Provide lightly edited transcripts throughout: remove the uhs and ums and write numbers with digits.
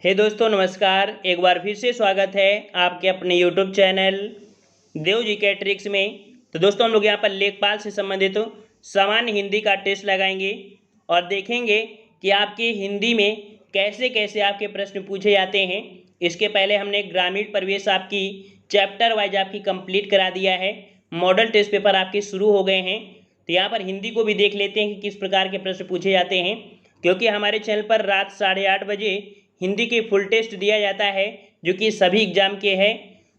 हे दोस्तों नमस्कार। एक बार फिर से स्वागत है आपके अपने यूट्यूब चैनल देव जी के ट्रिक्स में। तो दोस्तों हम लोग यहाँ पर लेखपाल से संबंधित सामान्य हिंदी का टेस्ट लगाएंगे और देखेंगे कि आपके हिंदी में कैसे कैसे आपके प्रश्न पूछे जाते हैं। इसके पहले हमने ग्रामीण परिवेश आपकी चैप्टर वाइज आपकी कंप्लीट करा दिया है। मॉडल टेस्ट पेपर आपके शुरू हो गए हैं। तो यहाँ पर हिंदी को भी देख लेते हैं कि किस प्रकार के प्रश्न पूछे जाते हैं, क्योंकि हमारे चैनल पर रात 8:30 बजे हिंदी के फुल टेस्ट दिया जाता है जो कि सभी एग्जाम के हैं।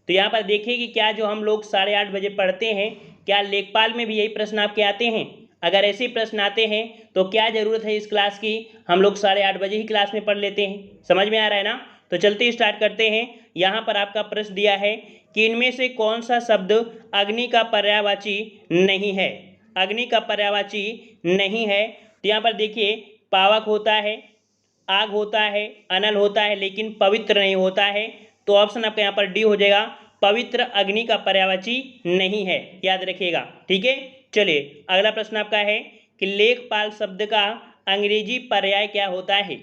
तो यहाँ पर देखिए कि क्या जो हम लोग 8:30 बजे पढ़ते हैं, क्या लेखपाल में भी यही प्रश्न आपके आते हैं। अगर ऐसे प्रश्न आते हैं तो क्या ज़रूरत है इस क्लास की, हम लोग 8:30 बजे ही क्लास में पढ़ लेते हैं। समझ में आ रहा है ना। तो चलते स्टार्ट करते हैं। यहाँ पर आपका प्रश्न दिया है कि इनमें से कौन सा शब्द अग्नि का पर्यायवाची नहीं है। अग्नि का पर्यायवाची नहीं है। तो यहाँ पर देखिए पावक होता है, आग होता है, अनल होता है, लेकिन पवित्र नहीं होता है। तो ऑप्शन आपका यहाँ पर डी हो जाएगा, पवित्र अग्नि का पर्यायवाची नहीं है। याद रखिएगा, ठीक है। चलिए अगला प्रश्न आपका है कि लेखपाल शब्द का अंग्रेजी पर्याय क्या होता है।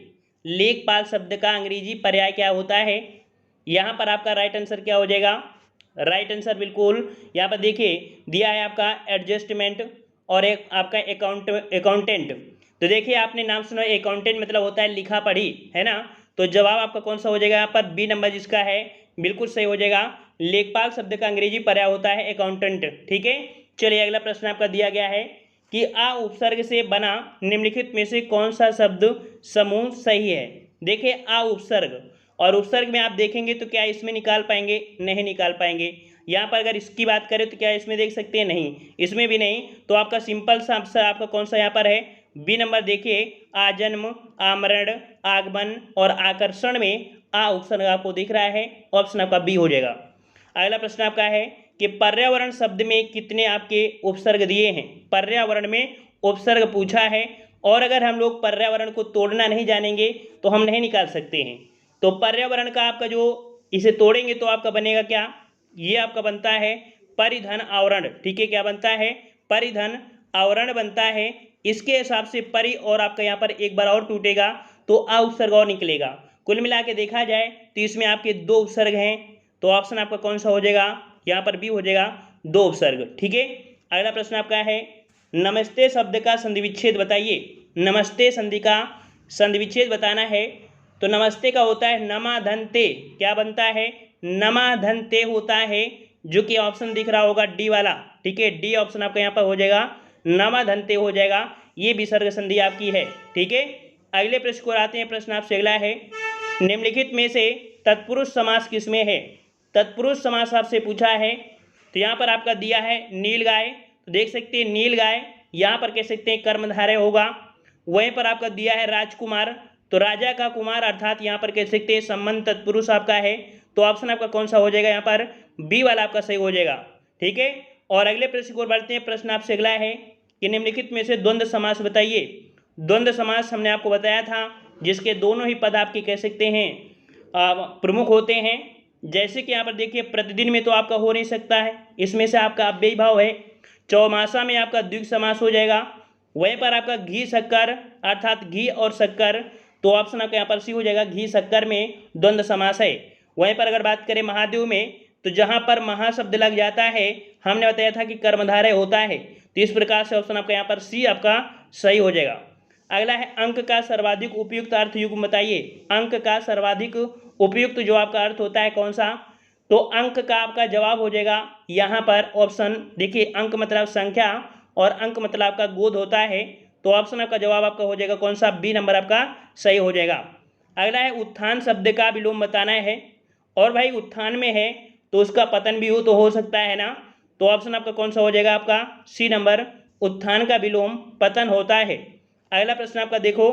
लेखपाल शब्द का अंग्रेजी पर्याय क्या होता है। यहाँ पर आपका राइट आंसर क्या हो जाएगा। राइट आंसर बिल्कुल यहाँ पर देखिए दिया है आपका एडजस्टमेंट और एक आपका अकाउंटेंट। तो देखिए आपने नाम सुना, अकाउंटेंट मतलब होता है लिखा पढ़ी, है ना। तो जवाब आपका कौन सा हो जाएगा यहाँ पर, बी नंबर जिसका है बिल्कुल सही हो जाएगा। लेखपाल शब्द का अंग्रेजी पर्याय होता है अकाउंटेंट, ठीक है। चलिए अगला प्रश्न आपका दिया गया है कि आ उपसर्ग से बना निम्नलिखित में से कौन सा शब्द समूह सही है। देखिए आ उपसर्ग और उपसर्ग में आप देखेंगे तो क्या इसमें निकाल पाएंगे, नहीं निकाल पाएंगे। यहाँ पर अगर इसकी बात करें तो क्या इसमें देख सकते हैं, नहीं, इसमें भी नहीं। तो आपका सिंपल सा आंसर आपका कौन सा यहाँ पर है, बी नंबर। देखिए आजन्म, आमरण, आगमन और आकर्षण में आ उपसर्ग आपको दिख रहा है। ऑप्शन आपका बी हो जाएगा। अगला प्रश्न आपका है कि पर्यावरण शब्द में कितने आपके उपसर्ग दिए हैं। पर्यावरण में उपसर्ग पूछा है और अगर हम लोग पर्यावरण को तोड़ना नहीं जानेंगे तो हम नहीं निकाल सकते हैं। तो पर्यावरण का आपका जो इसे तोड़ेंगे तो आपका बनेगा क्या, ये आपका बनता है परिधन आवरण, ठीक है। क्या बनता है, परिधन आवरण बनता है। इसके हिसाब से परि और आपका यहाँ पर एक बार और टूटेगा तो आ उपसर्ग और निकलेगा। कुल मिला के देखा जाए तो इसमें आपके दो उपसर्ग हैं। तो ऑप्शन आपका कौन सा हो जाएगा, यहाँ पर बी हो जाएगा, दो उपसर्ग, ठीक है। अगला प्रश्न आपका है नमस्ते शब्द का संधि विच्छेद बताइए। नमस्ते संधि का संधि विच्छेद बताना है। तो नमस्ते का होता है नमाधनते, क्या बनता है, नमाधनते होता है, जो कि ऑप्शन दिख रहा होगा डी वाला, ठीक है। डी ऑप्शन आपका यहाँ पर हो जाएगा, नमाधनते हो जाएगा। ये विसर्ग संधि आपकी है, ठीक है। अगले प्रश्न को आते हैं। प्रश्न आपसे अगला है निम्नलिखित में से तत्पुरुष समास किसमें है। तत्पुरुष समास आपसे पूछा है। तो यहाँ पर आपका दिया है नीलगाय, तो देख सकते हैं नीलगाय, यहाँ पर कह सकते हैं कर्मधारय होगा। वहीं पर आपका दिया है राजकुमार, तो राजा का कुमार अर्थात यहाँ पर कह सकते हैं संबंध तत्पुरुष आपका है। तो ऑप्शन आपका कौन सा हो जाएगा, यहाँ पर बी वाला आपका सही हो जाएगा, ठीक है। और अगले प्रश्न को बढ़ते हैं। प्रश्न आपसे अगला है कि निम्नलिखित में से द्वंद्व समास बताइए। द्वंद्व समास हमने आपको बताया था जिसके दोनों ही पद आपके कह सकते हैं प्रमुख होते हैं। जैसे कि यहाँ पर देखिए प्रतिदिन में तो आपका हो नहीं सकता है, इसमें से आपका अव्ययी भाव है। चौमासा में आपका द्विग समास हो जाएगा। वहीं पर आपका घी शक्कर अर्थात घी और शक्कर, तो ऑप्शन आपका यहाँ पर सी हो जाएगा, घी शक्कर में द्वंद्व समास है। वहीं पर अगर बात करें महादेव में, तो जहाँ पर महाशब्द लग जाता है हमने बताया था कि कर्मधारय होता है। तो इस प्रकार से ऑप्शन आपका यहाँ पर सी आपका सही हो जाएगा। अगला है अंक का सर्वाधिक उपयुक्त अर्थ युग्म बताइए। अंक का सर्वाधिक उपयुक्त जो आपका अर्थ होता है कौन सा, तो अंक का आपका जवाब हो जाएगा यहाँ पर ऑप्शन। देखिए अंक मतलब संख्या और अंक मतलब आपका गोद होता है। तो ऑप्शन आपका जवाब आपका हो जाएगा कौन सा, बी नंबर आपका सही हो जाएगा। अगला है उत्थान शब्द का विलोम बताना है। और भाई उत्थान में है तो उसका पतन भी हो तो हो सकता है ना। तो ऑप्शन आपका कौन सा हो जाएगा, आपका सी नंबर, उत्थान का विलोम पतन होता है। अगला प्रश्न आपका देखो,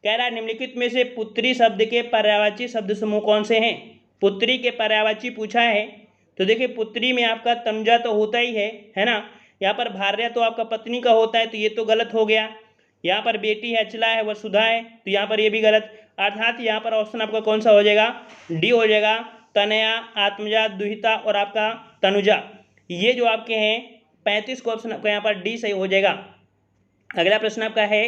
कह रहा है निम्नलिखित में से पुत्री शब्द के पर्यायवाची शब्द समूह कौन से हैं। पुत्री के पर्यायवाची पूछा है। तो देखिए पुत्री में आपका तनुजा तो होता ही है ना। यहाँ पर भार्या तो आपका पत्नी का होता है, तो ये तो गलत हो गया। यहाँ पर बेटी है, अचला है, वसुधा है, तो यहाँ पर ये भी गलत। अर्थात यहाँ पर ऑप्शन आपका कौन सा हो जाएगा, डी हो जाएगा, तनया, आत्मजा, दुहिता और आपका तनुजा। ये जो आपके हैं 35 को ऑप्शन आपका यहाँ पर डी सही हो जाएगा। अगला प्रश्न आपका है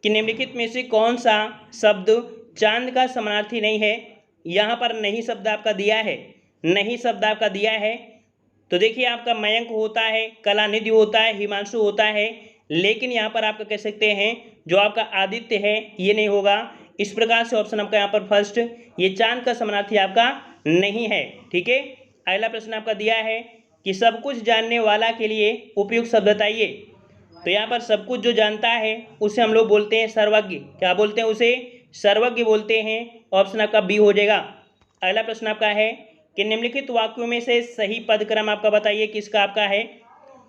कि निम्नलिखित में से कौन सा शब्द चांद का समानार्थी नहीं है। यहाँ पर नहीं शब्द आपका दिया है, नहीं शब्द आपका दिया है। तो देखिए आपका मयंक होता है, कलानिधि होता है, हिमांशु होता है, लेकिन यहाँ पर आपका कह सकते हैं जो आपका आदित्य है ये नहीं होगा। इस प्रकार से ऑप्शन आपका यहाँ पर फर्स्ट, ये चांद का समानार्थी आपका नहीं है। ठीक है, अगला प्रश्न आपका दिया है कि सब कुछ जानने वाला के लिए उपयुक्त शब्द बताइए। तो यहाँ पर सब कुछ जो जानता है उसे हम लोग बोलते हैं सर्वज्ञ। क्या बोलते हैं उसे? सर्वज्ञ बोलते हैं। ऑप्शन आपका बी हो जाएगा। अगला प्रश्न आपका है कि निम्नलिखित वाक्यों में से सही पदक्रम आपका बताइए किसका आपका है।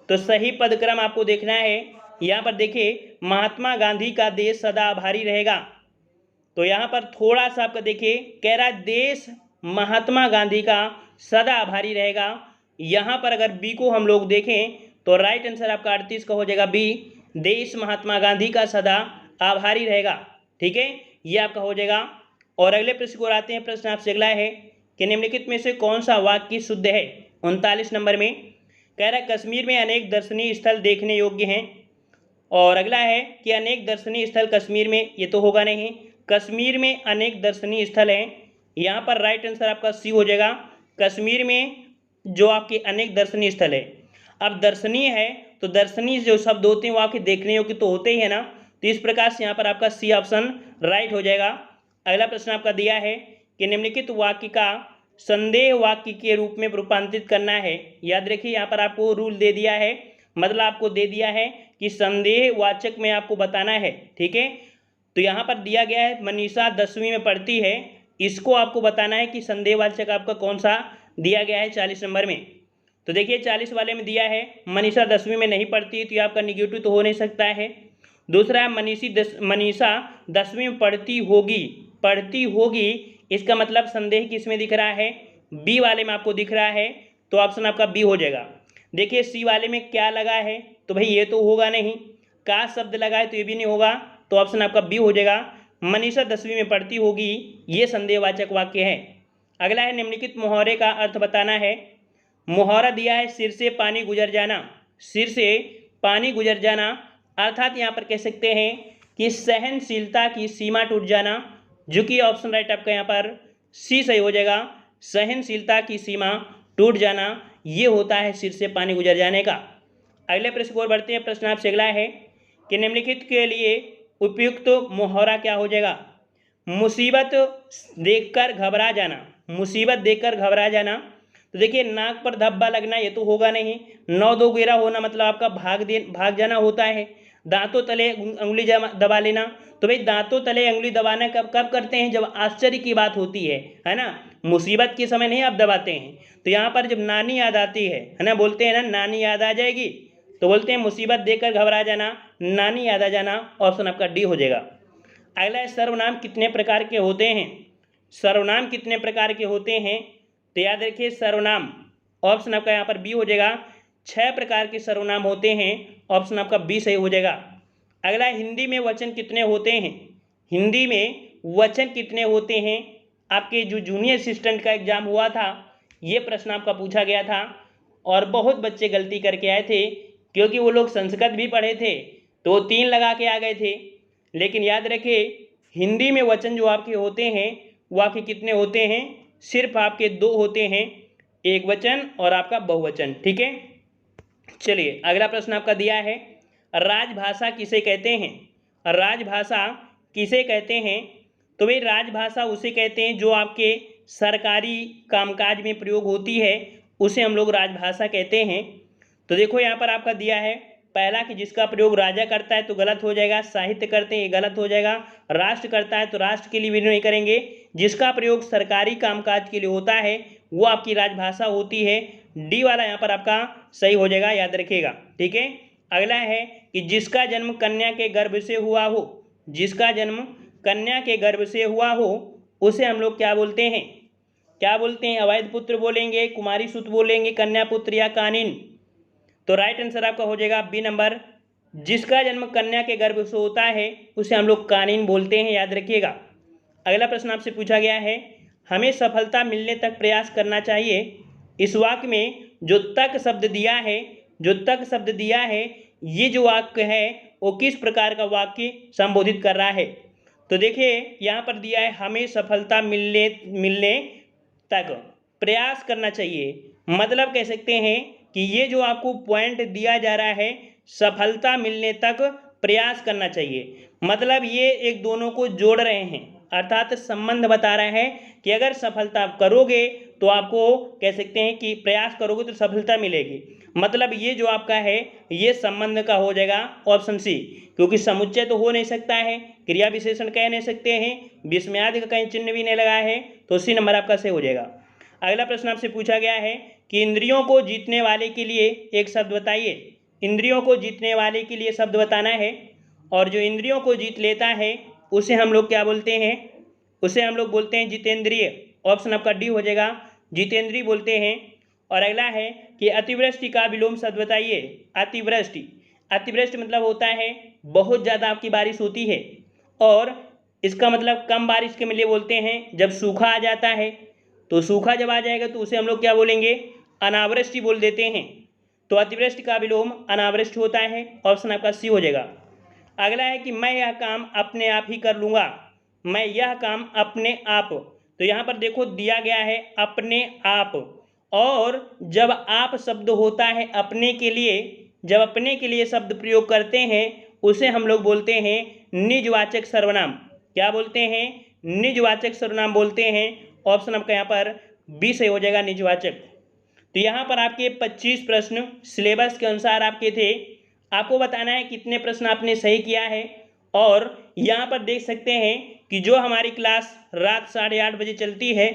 तो सही पदक्रम आपको देखना है। यहाँ पर देखिए महात्मा गांधी का देश सदा आभारी रहेगा। तो यहाँ पर थोड़ा सा आपका देखिए कह रहा है देश महात्मा गांधी का सदा आभारी रहेगा। यहाँ पर अगर बी को हम लोग देखें तो राइट आंसर आपका 38 का हो जाएगा बी, देश महात्मा गांधी का सदा आभारी रहेगा। ठीक है, ये आपका हो जाएगा। और अगले प्रश्न को आते हैं। प्रश्न आपसे अगला है कि निम्नलिखित में से कौन सा वाक्य शुद्ध है। 39 नंबर में कह रहा है कश्मीर में अनेक दर्शनीय स्थल देखने योग्य हैं। और अगला है कि अनेक दर्शनीय स्थल कश्मीर में, ये तो होगा नहीं, कश्मीर में अनेक दर्शनीय स्थल हैं। यहाँ पर राइट आंसर आपका सी हो जाएगा, कश्मीर में जो आपके अनेक दर्शनीय स्थल है। अब दर्शनीय है तो दर्शनीय जो शब्द होते हैं वो आपके देखने योग्य तो होते ही है ना, तो इस प्रकार से यहाँ पर आपका सी ऑप्शन राइट हो जाएगा। अगला प्रश्न आपका दिया है कि निम्नलिखित वाक्य का संदेह वाक्य के रूप में रूपांतरित करना है। याद रखिए यहाँ पर आपको रूल दे दिया है, मतलब आपको दे दिया है कि संदेह वाचक में आपको बताना है। ठीक है, तो यहाँ पर दिया गया है मनीषा 10वीं में पढ़ती है, इसको आपको बताना है कि संदेहवाचक आपका कौन सा दिया गया है 40 नंबर में। तो देखिए 40 वाले में दिया है मनीषा 10वीं में नहीं पढ़ती है, तो ये आपका निगेटिव तो हो नहीं सकता है। दूसरा है मनीषा 10वीं में पढ़ती होगी, इसका मतलब संदेह किस में दिख रहा है? बी वाले में आपको दिख रहा है, तो ऑप्शन आपका बी हो जाएगा। देखिए सी वाले में क्या लगा है, तो भाई ये तो होगा नहीं, का शब्द लगा है तो ये भी नहीं होगा, तो ऑप्शन आपका बी हो जाएगा। मनीषा 10वीं में पढ़ती होगी, ये संदेहवाचक वाक्य है। अगला है निम्नलिखित मुहावरे का अर्थ बताना है। मुहावरा दिया है सिर से पानी गुजर जाना, सिर से पानी गुजर जाना अर्थात यहाँ पर कह सकते हैं कि सहनशीलता की सीमा टूट जाना, जो कि ऑप्शन राइट आपका यहाँ पर सी सही हो जाएगा। सहनशीलता की सीमा टूट जाना ये होता है सिर से पानी गुजर जाने का। अगले प्रश्न को बढ़ते हैं। प्रश्न आपसे अगला है कि निम्नलिखित के लिए उपयुक्त मुहावरा क्या हो जाएगा। मुसीबत देखकर घबरा जाना, मुसीबत देखकर घबरा जाना। तो देखिए नाक पर धब्बा लगना ये तो होगा नहीं, 9-2 गिरा होना मतलब आपका भाग जाना होता है। दांतों तले उंगली दबा लेना, तो भाई दांतों तले उंगली दबाना कब करते हैं? जब आश्चर्य की बात होती है ना, मुसीबत के समय नहीं आप दबाते हैं। तो यहाँ पर जब नानी याद आती है ना, बोलते हैं ना नानी याद आ जाएगी, तो बोलते हैं मुसीबत देखकर घबरा जाना, नानी याद आ जाना। ऑप्शन आपका डी हो जाएगा। अगला है सर्वनाम कितने प्रकार के होते हैं। सर्वनाम कितने प्रकार के होते हैं, तो याद रखिए सर्वनाम ऑप्शन आपका यहाँ पर बी हो जाएगा। 6 प्रकार के सर्वनाम होते हैं, ऑप्शन आपका बी सही हो जाएगा। अगला हिंदी में वचन कितने होते हैं। हिंदी में वचन कितने होते हैं, आपके जो जूनियर असिस्टेंट का एग्जाम हुआ था ये प्रश्न आपका पूछा गया था और बहुत बच्चे गलती करके आए थे, क्योंकि वो लोग संस्कृत भी पढ़े थे तो वो 3 लगा के आ गए थे। लेकिन याद रखिए हिंदी में वचन जो आपके होते हैं वो आपके कितने होते हैं, सिर्फ आपके 2 होते हैं, एक वचन और आपका बहुवचन। ठीक है, चलिए अगला प्रश्न आपका दिया है राजभाषा किसे कहते हैं। राजभाषा किसे कहते हैं, तो भाई राजभाषा उसे कहते हैं जो आपके सरकारी कामकाज में प्रयोग होती है, उसे हम लोग राजभाषा कहते हैं। तो देखो यहाँ पर आपका दिया है पहला कि जिसका प्रयोग राजा करता है तो गलत हो जाएगा, साहित्य करते हैं ये गलत हो जाएगा, राष्ट्र करता है तो राष्ट्र के लिए भी नहीं करेंगे, जिसका प्रयोग सरकारी कामकाज के लिए होता है वो आपकी राजभाषा होती है। डी वाला यहाँ पर आपका सही हो जाएगा, याद रखिएगा। ठीक है, अगला है कि जिसका जन्म कन्या के गर्भ से हुआ हो, जिसका जन्म कन्या के गर्भ से हुआ हो उसे हम लोग क्या बोलते हैं, क्या बोलते हैं? अवैध पुत्र बोलेंगे, कुमारी सुत बोलेंगे, कन्या पुत्र या कानीन। तो राइट आंसर आपका हो जाएगा बी नंबर, जिसका जन्म कन्या के गर्भ से होता है उसे हम लोग कानीन बोलते हैं, याद रखिएगा। अगला प्रश्न आपसे पूछा गया है हमें सफलता मिलने तक प्रयास करना चाहिए। इस वाक्य में जो तक शब्द दिया है, जो तक शब्द दिया है, ये जो वाक्य है वो किस प्रकार का वाक्य संबोधित कर रहा है। तो देखिए यहाँ पर दिया है हमें सफलता मिलने तक प्रयास करना चाहिए। मतलब कह सकते हैं कि ये जो आपको पॉइंट दिया जा रहा है, सफलता मिलने तक प्रयास करना चाहिए, मतलब ये एक दोनों को जोड़ रहे हैं, अर्थात संबंध बता रहा है कि अगर सफलता करोगे तो आपको कह सकते हैं कि प्रयास करोगे तो सफलता मिलेगी। मतलब ये जो आपका है ये संबंध का हो जाएगा ऑप्शन सी, क्योंकि समुच्चय तो हो नहीं सकता है, क्रिया विशेषण कह नहीं सकते हैं, विस्मयादि का कहीं चिन्ह भी नहीं लगा है, तो सी नंबर आपका सही हो जाएगा। अगला प्रश्न आपसे पूछा गया है कि इंद्रियों को जीतने वाले के लिए एक शब्द बताइए। इंद्रियों को जीतने वाले के लिए शब्द बताना है, और जो इंद्रियों को जीत लेता है उसे हम लोग क्या बोलते हैं, उसे हम लोग बोलते हैं जितेंद्रिय। ऑप्शन आपका डी हो जाएगा, जितेंद्रिय बोलते हैं। और अगला है कि अतिवृष्टि का विलोम शब्द बताइए। अतिवृष्टि, अतिवृष्टि मतलब होता है बहुत ज़्यादा आपकी बारिश होती है, और इसका मतलब कम बारिश के लिए बोलते हैं जब सूखा आ जाता है। तो सूखा जब आ जाएगा तो उसे हम लोग क्या बोलेंगे, अनावृष्टि बोल देते हैं। तो अतिवृष्टि का विलोम अनावृष्टि होता है, ऑप्शन आपका सी हो जाएगा। अगला है कि मैं यह काम अपने आप ही कर लूँगा। मैं यह काम अपने आप, तो यहाँ पर देखो दिया गया है अपने आप, और जब आप शब्द होता है अपने के लिए, जब अपने के लिए शब्द प्रयोग करते हैं उसे हम लोग बोलते हैं निजवाचक सर्वनाम। क्या बोलते हैं, निजवाचक सर्वनाम बोलते हैं। ऑप्शन आपका यहाँ पर बी से हो जाएगा, निजवाचक। तो यहाँ पर आपके 25 प्रश्न सिलेबस के अनुसार आपके थे। आपको बताना है कितने प्रश्न आपने सही किया है। और यहाँ पर देख सकते हैं कि जो हमारी क्लास रात 8:30 बजे चलती है,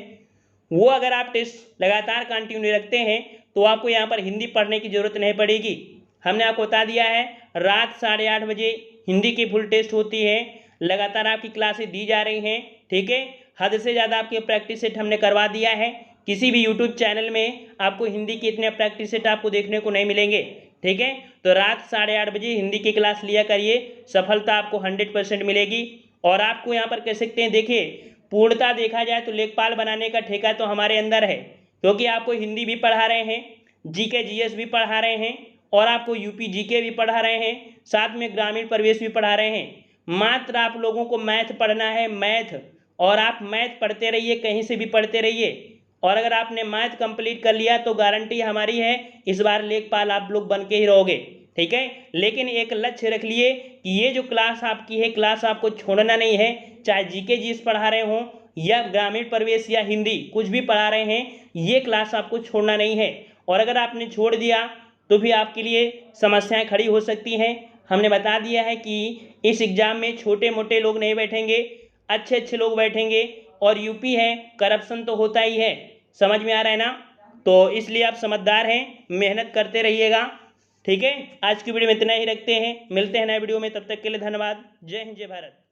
वो अगर आप टेस्ट लगातार कंटिन्यू रखते हैं तो आपको यहाँ पर हिंदी पढ़ने की ज़रूरत नहीं पड़ेगी। हमने आपको बता दिया है रात 8:30 बजे हिंदी की फुल टेस्ट होती है, लगातार आपकी क्लासें दी जा रही हैं, ठीक है। हद से ज़्यादा आपके प्रैक्टिस सेट हमने करवा दिया है। किसी भी यूट्यूब चैनल में आपको हिंदी के इतने प्रैक्टिस सेट आपको देखने को नहीं मिलेंगे, ठीक है। तो रात 8:30 बजे हिंदी की क्लास लिया करिए, सफलता आपको 100% मिलेगी। और आपको यहाँ पर कह सकते हैं, देखिए पूर्णता देखा जाए तो लेखपाल बनाने का ठेका तो हमारे अंदर है, क्योंकि आपको हिंदी भी पढ़ा रहे हैं, जीके जीएस भी पढ़ा रहे हैं, और आपको यूपी जीके भी पढ़ा रहे हैं, साथ में ग्रामीण प्रवेश भी पढ़ा रहे हैं। मात्र आप लोगों को मैथ पढ़ना है, मैथ, और आप मैथ पढ़ते रहिए, कहीं से भी पढ़ते रहिए। और अगर आपने मैथ कंप्लीट कर लिया तो गारंटी हमारी है इस बार लेखपाल आप लोग बन के ही रहोगे, ठीक है। लेकिन एक लक्ष्य रख लिए कि ये जो क्लास आपकी है, क्लास आपको छोड़ना नहीं है, चाहे जीके जीएस पढ़ा रहे हों या ग्रामीण प्रवेश या हिंदी कुछ भी पढ़ा रहे हैं, ये क्लास आपको छोड़ना नहीं है। और अगर आपने छोड़ दिया तो भी आपके लिए समस्याएं खड़ी हो सकती हैं। हमने बता दिया है कि इस एग्ज़ाम में छोटे मोटे लोग नहीं बैठेंगे, अच्छे अच्छे लोग बैठेंगे, और यूपी है, करप्शन तो होता ही है, समझ में आ रहा है ना। तो इसलिए आप समझदार हैं, मेहनत करते रहिएगा, ठीक है। आज की वीडियो में इतना ही रखते हैं, मिलते हैं नए वीडियो में, तब तक के लिए धन्यवाद। जय हिंद, जय भारत।